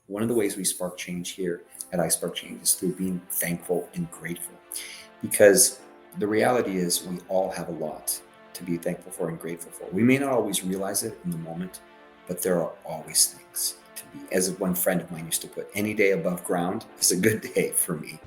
One of the ways we spark change here at I Spark Change is through being thankful and grateful. Because the reality is we all have a lot to be thankful for and grateful for. We may not always realize it in the moment, but there are always things to be. As one friend of mine used to put, any day above ground is a good day for me.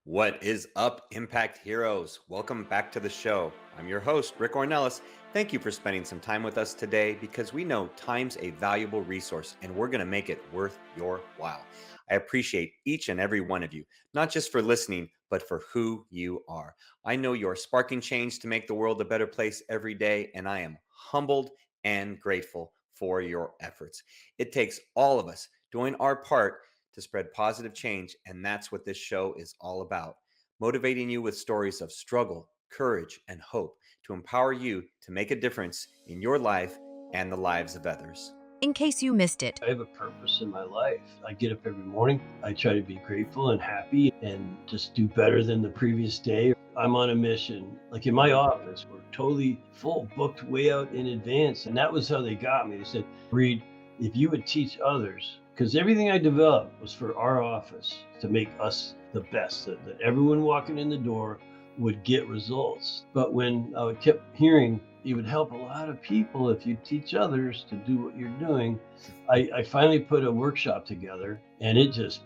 What is up, Impact Heroes? Welcome back to the show. I'm your host, Rick Ornelas. Thank you for spending some time with us today because we know time's a valuable resource and we're going to make it worth your while. I appreciate each and every one of you, not just for listening, but for who you are. I know you're sparking change to make the world a better place every day, and I am humbled and grateful for your efforts. It takes all of us doing our part to spread positive change, and that's what this show is all about. Motivating you with stories of struggle, courage, and hope to empower you to make a difference in your life and the lives of others. In case you missed it, I have a purpose in my life. I get up every morning. I try to be grateful and happy and just do better than the previous day. I'm on a mission. Like in my office, we're totally full, booked way out in advance. And that was how they got me. They said, Reed, if you would teach others, because everything I developed was for our office to make us the best, that everyone walking in the door would get results. But when I kept hearing it would help a lot of people if you teach others to do what you're doing, I finally put a workshop together and it just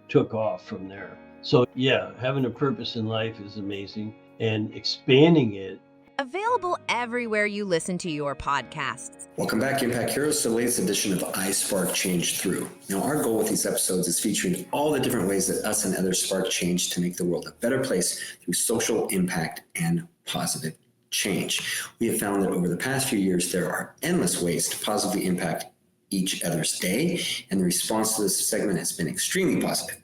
took off from there. So yeah, having a purpose in life is amazing, and expanding it. available everywhere you listen to your podcasts. Welcome back, Impact Heroes, to the latest edition of I Spark Change Through. Now, our goal with these episodes is featuring all the different ways that us and others spark change to make the world a better place through social impact and positive change. We have found that over the past few years, there are endless ways to positively impact each other's day, and the response to this segment has been extremely positive.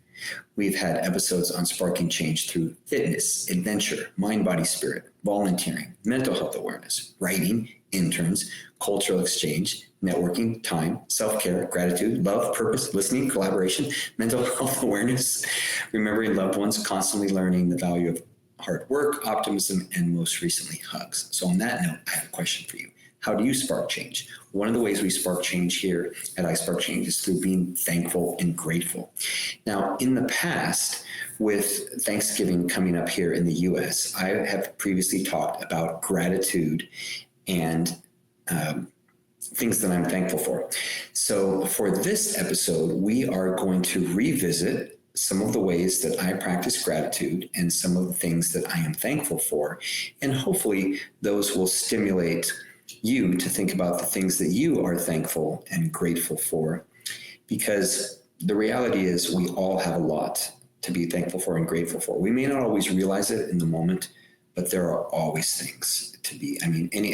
We've had episodes on sparking change through fitness, adventure, mind, body, spirit, volunteering, mental health awareness, writing, interns, cultural exchange, networking, time, self-care, gratitude, love, purpose, listening, collaboration, mental health awareness, remembering loved ones, constantly learning the value of hard work, optimism, and most recently, hugs. So on that note, I have a question for you. How do you spark change? One of the ways we spark change here at I Spark Change is through being thankful and grateful. Now, in the past, with Thanksgiving coming up here in the US, I have previously talked about gratitude and things that I'm thankful for. So for this episode, we are going to revisit some of the ways that I practice gratitude and some of the things that I am thankful for. And hopefully those will stimulate you to think about the things that you are thankful and grateful for, because the reality is we all have a lot to be thankful for and grateful for. We may not always realize it in the moment, but there are always things to be.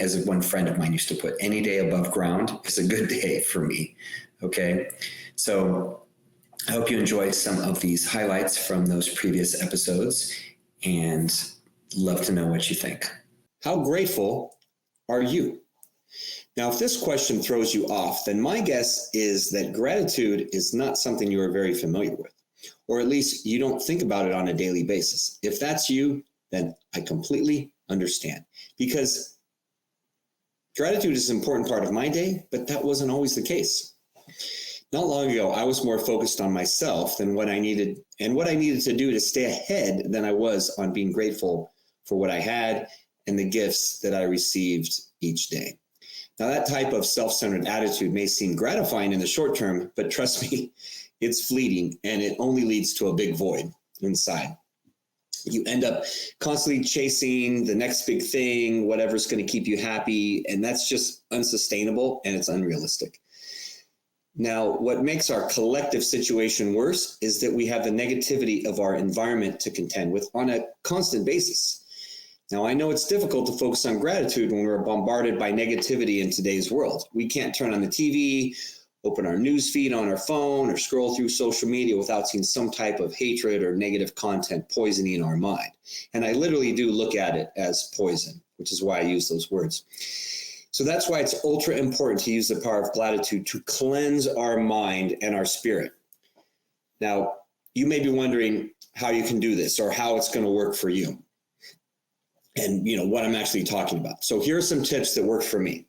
As one friend of mine used to put, any day above ground is a good day for me. Okay. So I hope you enjoyed some of these highlights from those previous episodes and love to know what you think. How grateful are you? Now, if this question throws you off, then my guess is that gratitude is not something you are very familiar with, or at least you don't think about it on a daily basis. If that's you, then I completely understand, because gratitude is an important part of my day, but that wasn't always the case. Not long ago, I was more focused on myself than what I needed to do to stay ahead than I was on being grateful for what I had and the gifts that I received each day. Now, that type of self-centered attitude may seem gratifying in the short term, but trust me, it's fleeting and it only leads to a big void inside. You end up constantly chasing the next big thing, whatever's going to keep you happy, and that's just unsustainable and it's unrealistic. Now, what makes our collective situation worse is that we have the negativity of our environment to contend with on a constant basis. Now, I know it's difficult to focus on gratitude when we're bombarded by negativity in today's world. We can't turn on the TV, open our news feed on our phone, or scroll through social media without seeing some type of hatred or negative content poisoning our mind. And I literally do look at it as poison, which is why I use those words. So that's why it's ultra important to use the power of gratitude to cleanse our mind and our spirit. Now, you may be wondering how you can do this or how it's going to work for you, and what I'm actually talking about. So here are some tips that work for me.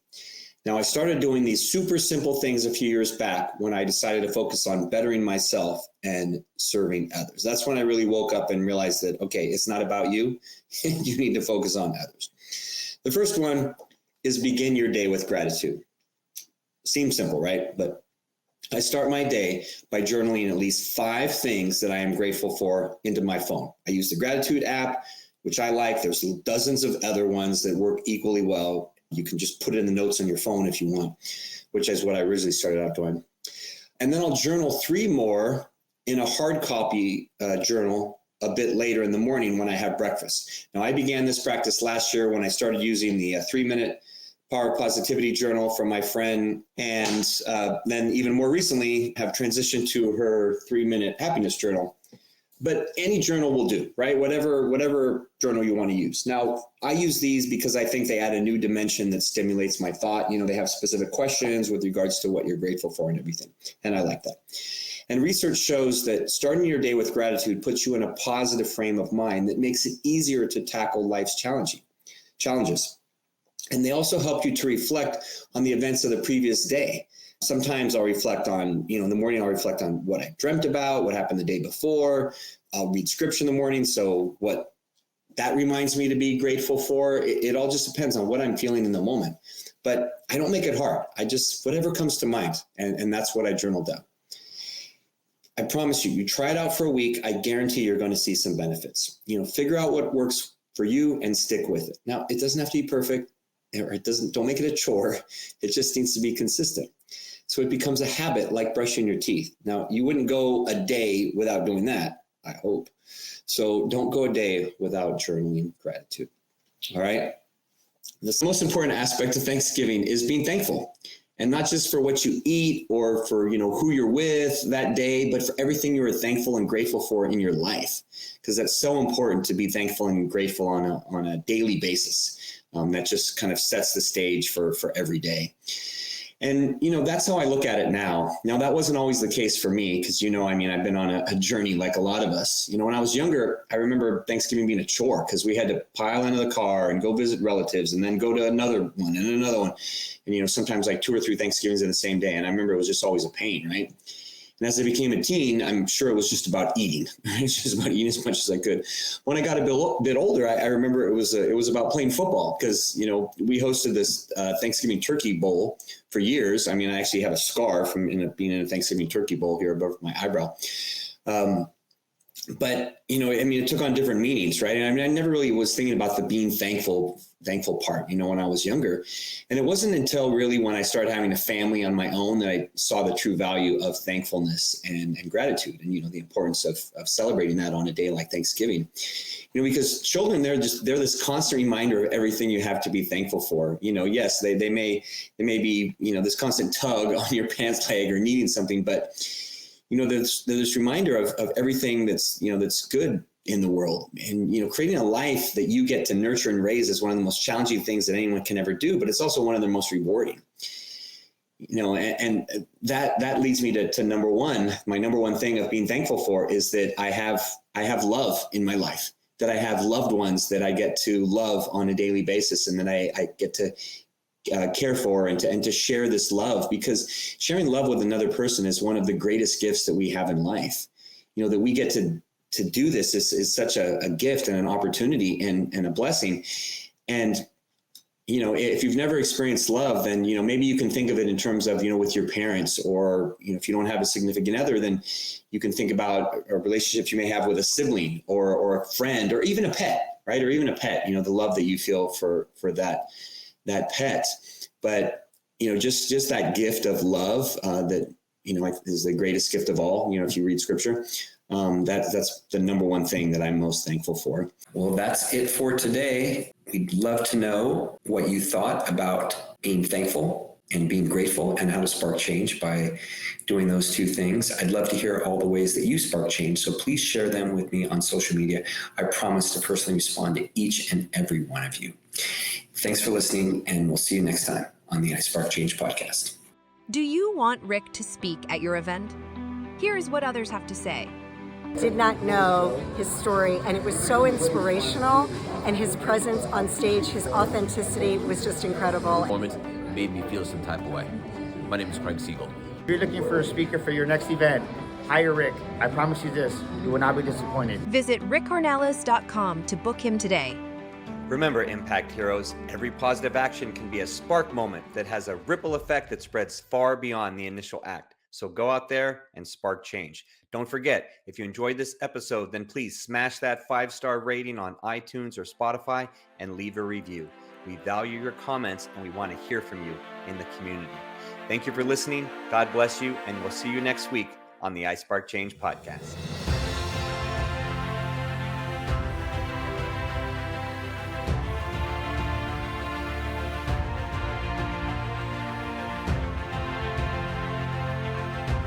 Now, I started doing these super simple things a few years back when I decided to focus on bettering myself and serving others. That's when I really woke up and realized that, okay, it's not about you. You need to focus on others. The first one is begin your day with gratitude. Seems simple, right? But I start my day by journaling at least 5 things that I am grateful for into my phone. I use the gratitude app, which I like. There's dozens of other ones that work equally well. You can just put it in the notes on your phone if you want, which is what I originally started out doing. And then I'll journal 3 more in a hard copy journal a bit later in the morning when I have breakfast. Now, I began this practice last year when I started using the 3-minute Power Positivity Journal from my friend, and then even more recently have transitioned to her 3-minute Happiness Journal. But any journal will do, right? Whatever journal you want to use. Now, I use these because I think they add a new dimension that stimulates my thought. They have specific questions with regards to what you're grateful for and everything. And I like that. And research shows that starting your day with gratitude puts you in a positive frame of mind that makes it easier to tackle life's challenges. And they also help you to reflect on the events of the previous day. Sometimes I'll reflect on, in the morning, I'll reflect on what I dreamt about, what happened the day before. I'll read scripture in the morning. So what that reminds me to be grateful for, it all just depends on what I'm feeling in the moment. But I don't make it hard. I just, whatever comes to mind. And that's what I journaled down. I promise you try it out for a week. I guarantee you're going to see some benefits. Figure out what works for you and stick with it. Now, it doesn't have to be perfect, or don't make it a chore. It just needs to be consistent. So it becomes a habit like brushing your teeth. Now, you wouldn't go a day without doing that, I hope. So don't go a day without journaling gratitude. All right. The most important aspect of Thanksgiving is being thankful. And not just for what you eat or for, who you're with that day, but for everything you are thankful and grateful for in your life. Because that's so important to be thankful and grateful on a daily basis. That just kind of sets the stage for every day. And, that's how I look at it now. Now, that wasn't always the case for me because, I've been on a journey like a lot of us. When I was younger, I remember Thanksgiving being a chore because we had to pile into the car and go visit relatives and then go to another one and another one. And, sometimes like 2 or 3 Thanksgivings in the same day. And I remember it was just always a pain, right? And as I became a teen, I'm sure it was just about eating. It's just about eating as much as I could. When I got a bit older, I remember it was about playing football because, we hosted this Thanksgiving turkey bowl for years. I actually have a scar from being in a Thanksgiving turkey bowl here above my eyebrow. But, it took on different meanings, right? And I never really was thinking about the being thankful part, when I was younger. And it wasn't until really when I started having a family on my own that I saw the true value of thankfulness and gratitude and, the importance of celebrating that on a day like Thanksgiving. Because children, they're this constant reminder of everything you have to be thankful for. Yes, they may be, this constant tug on your pants leg or needing something, but there's this reminder of everything that's good in the world. And, creating a life that you get to nurture and raise is one of the most challenging things that anyone can ever do, but it's also one of the most rewarding. And that leads me to number one. My number one thing of being thankful for is that I have love in my life, that I have loved ones that I get to love on a daily basis, and that I get to care for and to share this love, because sharing love with another person is one of the greatest gifts that we have in life. That we get to do this is such a gift and an opportunity and a blessing. And, if you've never experienced love, then, maybe you can think of it in terms of, with your parents, or, if you don't have a significant other, then you can think about a relationship you may have with a sibling or a friend, or even a pet, right? Or even a pet, the love that you feel for that pet. But, just that gift of love that, is the greatest gift of all, if you read scripture, that's the number one thing that I'm most thankful for. Well, that's it for today. We'd love to know what you thought about being thankful and being grateful and how to spark change by doing those 2 things. I'd love to hear all the ways that you spark change. So please share them with me on social media. I promise to personally respond to each and every one of you. Thanks for listening, and we'll see you next time on the I Spark Change podcast. Do you want Rick to speak at your event? Here is what others have to say. Did not know his story, and it was so inspirational, and his presence on stage, his authenticity was just incredible. Performance made me feel some type of way. My name is Craig Siegel. If you're looking for a speaker for your next event, hire Rick. I promise you this, you will not be disappointed. Visit rickornelas.com to book him today. Remember, Impact Heroes, every positive action can be a spark moment that has a ripple effect that spreads far beyond the initial act. So go out there and spark change. Don't forget, if you enjoyed this episode, then please smash that 5-star rating on iTunes or Spotify and leave a review. We value your comments and we want to hear from you in the community. Thank you for listening. God bless you, and we'll see you next week on the iSpark Change podcast.